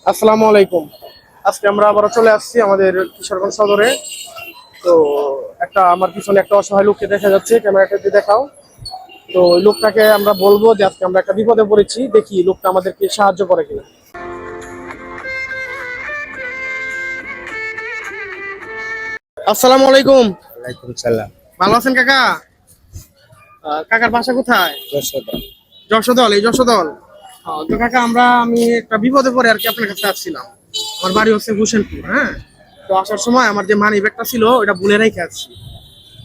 আসসালামু আলাইকুম। আজকে আমরা আবার চলে আসছি আমাদের কিশোরগঞ্জ সদরে। তো আমার পিছনে একটা অসহায় লোককে দেখা যাচ্ছে, ক্যামেরাটাতে দেখাও। তো ওই লোকটাকে আমরা বলবো যে আজকে আমরা একটা বিপদে পড়েছি, দেখি লোকটা আমাদেরকে সাহায্য করে কিনা। আসসালামু আলাইকুম। ওয়ালাইকুম সালাম। ভালো আছেন কাকা? কাকার বাসা কোথায়? যশোদা। যশোদল, এই যশোদল। তো কাকা আমি একটা বিপদে পড়ে আর কি আপনার কাছে আসছিলাম। আমার বাড়ি হচ্ছে হোসেনপুর, হ্যাঁ। তো আসার সময় আমার যে মানি ব্যাগটা ছিল ওটা ভুলে রেখে আসছি।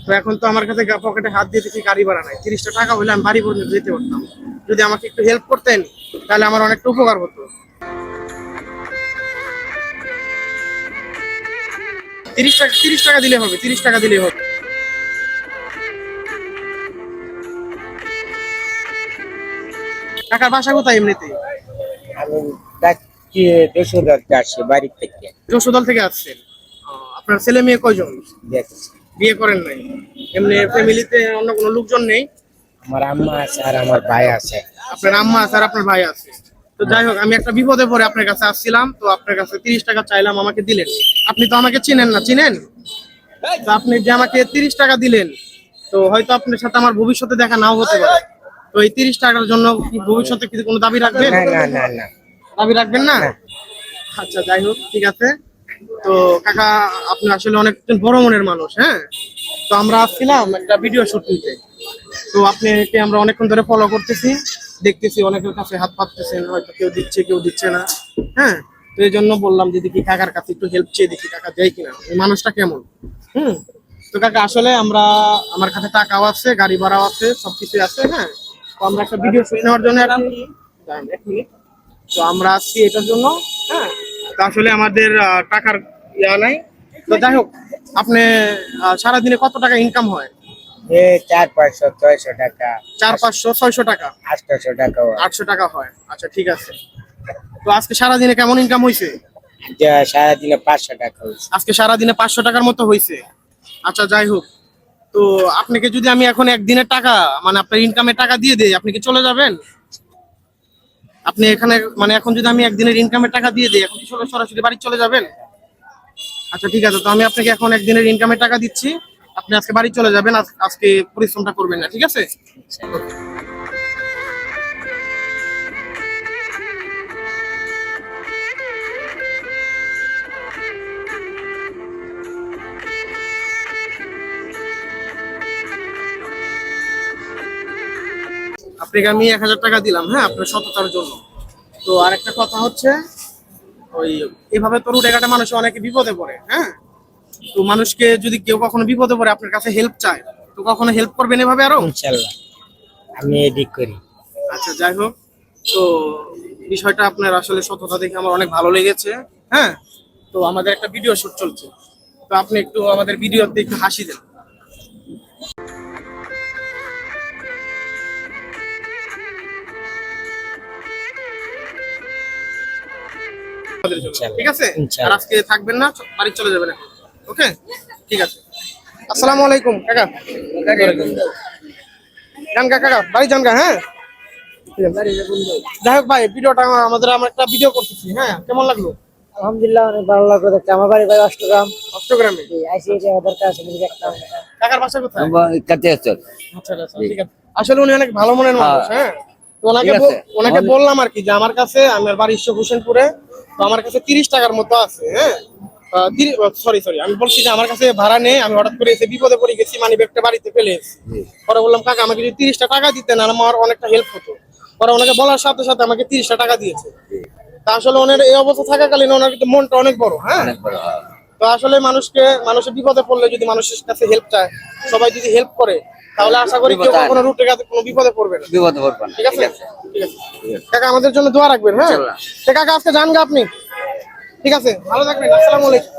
তো এখন তো আমার কাছে পকেটে হাত দিয়ে দেখি গাড়ি ভাড়া নাই, 30টা টাকা হলে আমি বাড়ি পর্যন্ত যেতে পারতাম। যদি আমাকে একটু হেল্প করতেন তাহলে আমার অনেকটা উপকার হতো। 30 টাকা, 30 টাকা দিলে হবে, 30 টাকা দিলে হবে। টাকার বাসা কোথায় এমনিতে? আমি যাচ্ছি যশোদার আসছি বাড়ি থেকে। যশোদল থেকে আসছেন? আপনার ছেলে মেয়ে কয়জন? দেখছি বিয়ে করেন নাই? এমনি ফ্যামিলিতে অন্য কোনো লোকজন নেই? আমার আম্মা আছে আর আমার ভাই আছে। আপনার আম্মা আছে আর আপনার ভাই আছে। তো যাই হোক, আমি একটা বিপদে পড়ে আপনার কাছে আসছিলাম, তো আপনার কাছে 30 টাকা চাইলাম, আমাকে দিলেন। আপনি তো আমাকে চিনেন না, চিনেন? তো আপনি যে আমাকে 30 টাকা দিলেন, তো হয়তো আপনার সাথে আমার ভবিষ্যতে দেখা নাও হতে পারে। তো এই 30 টাকার জন্য কি ভবিষ্যতে কিছু কোনো দাবি রাখবেন? না না না না। দাবি রাখবেন না? না। আচ্ছা, যাই হোক, ঠিক আছে। তো কাকা, আপনি আসলে অনেকজন বড় মনের মানুষ, হ্যাঁ। তো আমরা আসছিলাম একটা ভিডিও শুট নিতে। তো আপনাকে আমরা অনেকক্ষণ ধরে ফলো করতেছি, দেখতেছি অনেকের কাছে হাত পাততেছেন, হয়তো কেউ দিচ্ছে কেউ দিচ্ছে না, হ্যাঁ। তো এই জন্য বললাম যে দেখি কাকার কাছে একটু হেল্প চেয়ে দেখি কাকা দেয় কিনা, এই মানুষটা কেমন। তো কাকা আসলে আমার কাছে টাকাও আছে, গাড়ি ভাড়াও আছে, সবকিছু আছে, হ্যাঁ। তো আমরা একটা ভিডিও শুট নেওয়ার জন্য আর কি, দাঁড়ান, এক মিনিট। তো আমরা আসছি এটার জন্য, হ্যাঁ। তো আসলে আমাদের টাকার ইয়া নাই। তো যাই হোক, আপনি সারাদিনে কত টাকা ইনকাম হয়? 400-500-600 টাকা। 400-500-600 টাকা? 800 টাকা। 800 টাকা হয়? আচ্ছা, ঠিক আছে। তো আজকে সারাদিনে কেমন ইনকাম হয়েছে? সারাদিনে 500 টাকা হয়েছে। আজকে সারাদিনে 500 টাকার মতো হয়েছে। আচ্ছা, যাই হোক। তো আপনাকে যদি আমি এখন একদিনের টাকা, মানে আপনার ইনকামের টাকা দিয়ে দিই, আপনি কি চলে যাবেন? আপনি এখানে, মানে এখন যদি আমি একদিনের ইনকামের টাকা দিয়ে দিই, এখন কি সরাসরি বাড়ি চলে যাবেন? আচ্ছা, ঠিক আছে। তো আমি আপনাকে এখন একদিনের ইনকামের টাকা দিচ্ছি, আপনি আজকে বাড়ি চলে যাবেন, আজকে পরিশ্রমটা করবেন না, ঠিক আছে? আপনাকে আমি 1000 টাকা দিলাম, হ্যাঁ, আপনার সততার জন্য। তো আরেকটা কথা হচ্ছে, ওই এভাবে তো রুটে ঘাটে মানুষ অনেকে বিপদে পড়ে, হ্যাঁ। তো মানুষকে যদি কেউ কখনো বিপদে পড়ে আপনার কাছে হেল্প চায়, তো কখনো হেল্প করবেন এভাবে আরো? ইনশাল্লাহ আমি এদিক করি। আচ্ছা, যাই হোক। তো বিষয়টা আপনার আসলে সততা দেখে আমার অনেক ভালো লেগেছে, হ্যাঁ। তো আমাদের একটা ভিডিও শুট চলছে, তো আপনি একটু আমাদের ভিডিওতে একটু হাসি দেন। আমাদের জন্য, ঠিক আছে? আর আজকে থাকবেন না, বাড়ি চলে যাবেন এখন, ওকে? ঠিক আছে। আসসালামু আলাইকুম কাকা। যান কাকা, বাড়ি যান কাকা, হ্যাঁ। যাই হোক ভাই, আমরা একটা ভিডিও করতেছি, হ্যাঁ। কেমন লাগলো? আলহামদুলিল্লাহ, অনেক ভালো লাগলো দেখতে। আমার বাড়ি ভাই অষ্টগ্রাম। অষ্টগ্রামে? আইসি আমাদের কাছে দেখতাম। কাকার বাসা কোথায়? আচ্ছা আচ্ছা, ঠিক আছে। আসলে উনি অনেক ভালো মনের মানুষ, হ্যাঁ। তো ওনাকে বললাম আর কি যে আমার কাছে, আমার বাড়ি হোসেনপুরে, তো আমার কাছে 30 টাকার মতো আছে, হ্যাঁ। সরি, আমি বলছি যে আমার কাছে ভাড়া নেই, আমি হঠাৎ করে এসে বিপদে পড়ে গেছি, মানি ব্যাগটা বাড়িতে ফেলে এসেছি। পরে বললাম কাকা আমাকে যদি 30টা টাকা দিতেন আর আমার অনেকটা হেল্প হতো। পরে ওনাকে বলার সাথে সাথে আমাকে 30টা টাকা দিয়েছে। তা আসলে ওনার এই অবস্থা থাকাকালীন ওনার কিন্তু মনটা অনেক বড়, হ্যাঁ। তো আসলে মানুষের বিপদে পড়লে যদি মানুষের কাছে হেল্প চায়, সবাই যদি হেল্প করে, তাহলে আশা করি কেউ কখনো রুটে ঘাটে কোনো বিপদে পড়বে না। ঠিক আছে? ঠিক আছে কাকা, আমাদের জন্য দোয়া রাখবেন, হ্যাঁ। তো কাকা আজকে যান গা আপনি, ঠিক আছে? ভালো থাকবেন। আসসালামু আলাইকুম।